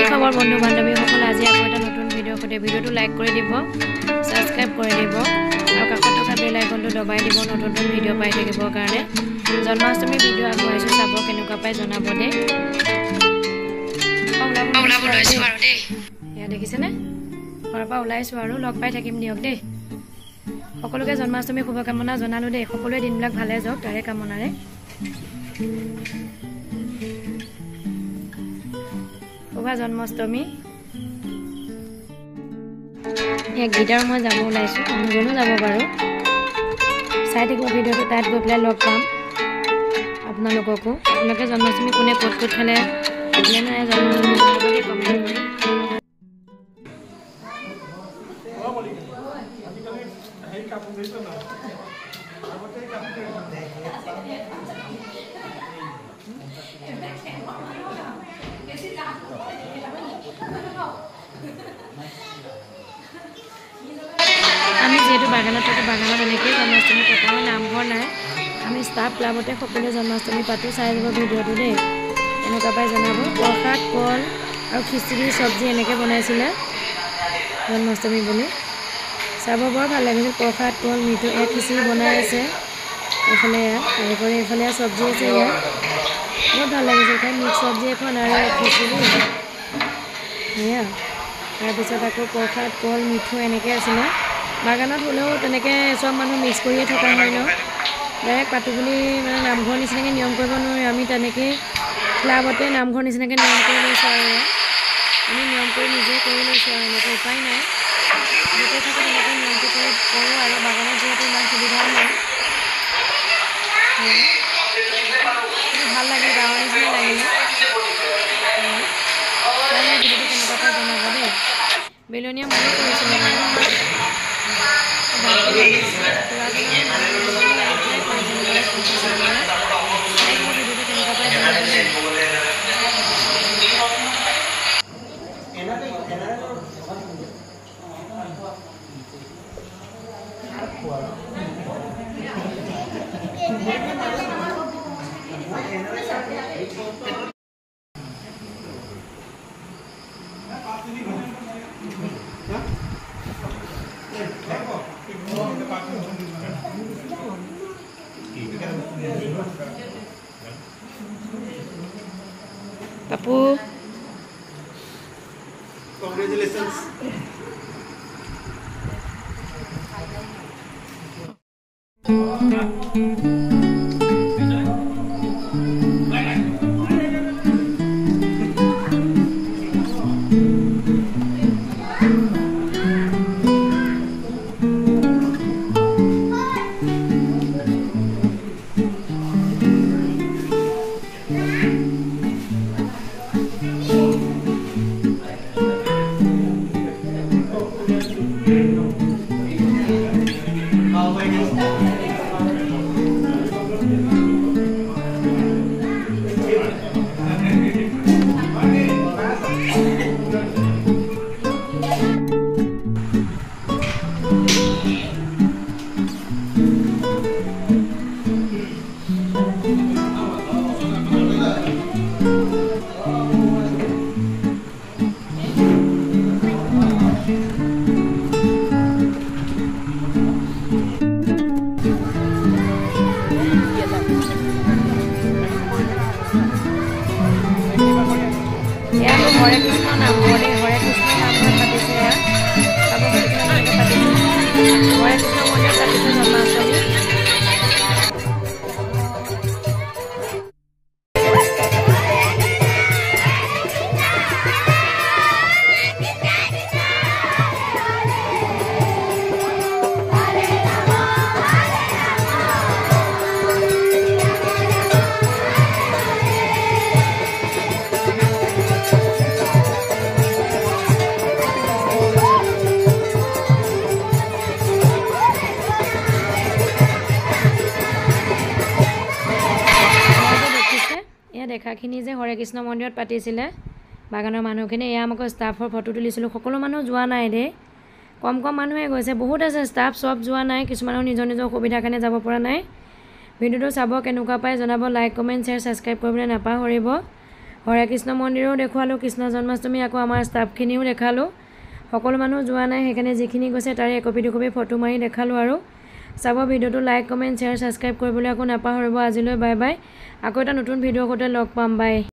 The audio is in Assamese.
খবৰ বন্ধু বান্ধৱীসকল আজি আকৌ এটা নতুন ভিডিঅ' সৈতে ভিডিঅ'টো লাইক কৰি দিব সাবস্ক্ৰাইব কৰি দিব আৰু কাষত থকা বেল আইকনটো দবাই দিব নতুন নতুন ভিডিঅ' পাই থাকিবৰ কাৰণে জন্মাষ্টমী ভিডিঅ' আগবঢ়াইছোঁ চাব কেনেকুৱা পাই জনাব দেই ওলাব লৈছোঁ আৰু দেই এয়া দেখিছেনে ঘৰৰ পৰা ওলাইছোঁ আৰু লগ পাই থাকিম দিয়ক দেই সকলোকে জন্মাষ্টমী শুভকামনা জনালোঁ দেই সকলোৱে দিনবিলাক ভালে যাওক তাৰে কামনাৰে শুভ জন্মাষ্টমী গীটাৰ মই যাব ওলাইছোঁ মানুহজনো যাব বাৰু চাই থাকিব ভিডিঅ'টো তাত গৈ পেলাই লগ পাম আপোনালোককো আপোনালোকে জন্মাষ্টমী কোনে ক'ত ক'ত খেলে নাই জন্মাষ্টমী কমেণ্ট কৰি আমি যেহেতু বাগানত থাকোঁ বাগানত এনেকৈয়ে জন্মাষ্টমী পতা হয় নামঘৰ নাই আমি ষ্টাফ ক্লাবতে সকলোৱে জন্মাষ্টমী পাতোঁ চাই যাব ভিডিঅ'টো দেই এনেকুৱা পাই জনাব প্ৰসাদ কল আৰু খিচিৰি চব্জি এনেকৈ বনাইছিলে জন্মাষ্টমী বুলি চাব বৰ ভাল লাগিছিল প্ৰসাদ কল মিঠৈ এয়া খিচিৰি বনাই আছে এইফালে এয়া তাৰপৰা এইফালে চব্জি আছে ইয়াত বহুত ভাল লাগিছিল খাই মিক্স চব্জি এখন আৰু খিচিৰি সেয়া তাৰপিছত আকৌ প্ৰসাদ কল মিঠৈ এনেকৈ আছিলে বাগানত হ'লেও তেনেকৈ চব মানুহ মিক্স কৰিয়ে থকা হয় ন ডাইৰেক্ট পাতোঁ বুলি মানে নামঘৰ নিচিনাকৈ নিয়ম কৰিব নোৱাৰি আমি তেনেকৈ ক্লাবতে নামঘৰ নিচিনাকৈ নিয়ম কৰি লৈছোঁ আৰু আমি নিয়ম কৰি নিজে কৰি লৈছোঁ আৰু এনেকৈ উপায় নাই য'তে থাকোঁ তেনেকৈ নিয়মটো কৰি কৰোঁ আৰু বাগানত যিহেতু ইমান সুবিধাও নাই ভাল লাগিল গাঁৱৰ নিচিনা লাগিলে ভিডিঅ'টো কেনেকুৱা পাই জনাব দেই বেলনীয়া ময়ো কৰিছিলোঁ Papu. Congratulations. হৰে কৃষ্ণ নাম হৰে কৃষ্ণ নাম পাতিছে হৰে কৃষ্ণ মন্দিৰত পাতিছে জন্মাষ্টমী দেখাখিনি যে হৰে কৃষ্ণ মন্দিৰত পাতিছিলে বাগানৰ মানুহখিনি এয়া আমাক ষ্টাফৰ ফটো তুলিছিলোঁ সকলো মানুহ যোৱা নাই দেই কম কম মানুহে গৈছে বহুত আছে ষ্টাফ সব যোৱা নাই কিছুমানৰ নিজৰ নিজৰ অসুবিধাৰ কাৰণে যাব পৰা নাই ভিডিঅ'টো চাব কেনেকুৱা পাই জনাব লাইক কমেন্ট শ্বেয়াৰ সাবস্ক্ৰাইব কৰিবলৈ নাপাহৰিব হৰে কৃষ্ণ মন্দিৰো দেখুৱালোঁ, কৃষ্ণ জন্মাষ্টমী আকৌ আমাৰ ষ্টাফখিনিও দেখালোঁ। সকলো মানুহ যোৱা নাই, সেইকাৰণে যিখিনি গৈছে তাৰে একপি দুকপি ফটো মাৰি দেখালোঁ আৰু। চাব ভিডিঅ'টো লাইক কমেণ্ট শ্বেয়াৰ ছাবস্ক্ৰাইব কৰিবলৈ আকৌ নাপাহৰিব। আজিলৈ বাই বাই, আকৌ এটা নতুন ভিডিঅ'ৰ সৈতে লগ পাম, বাই।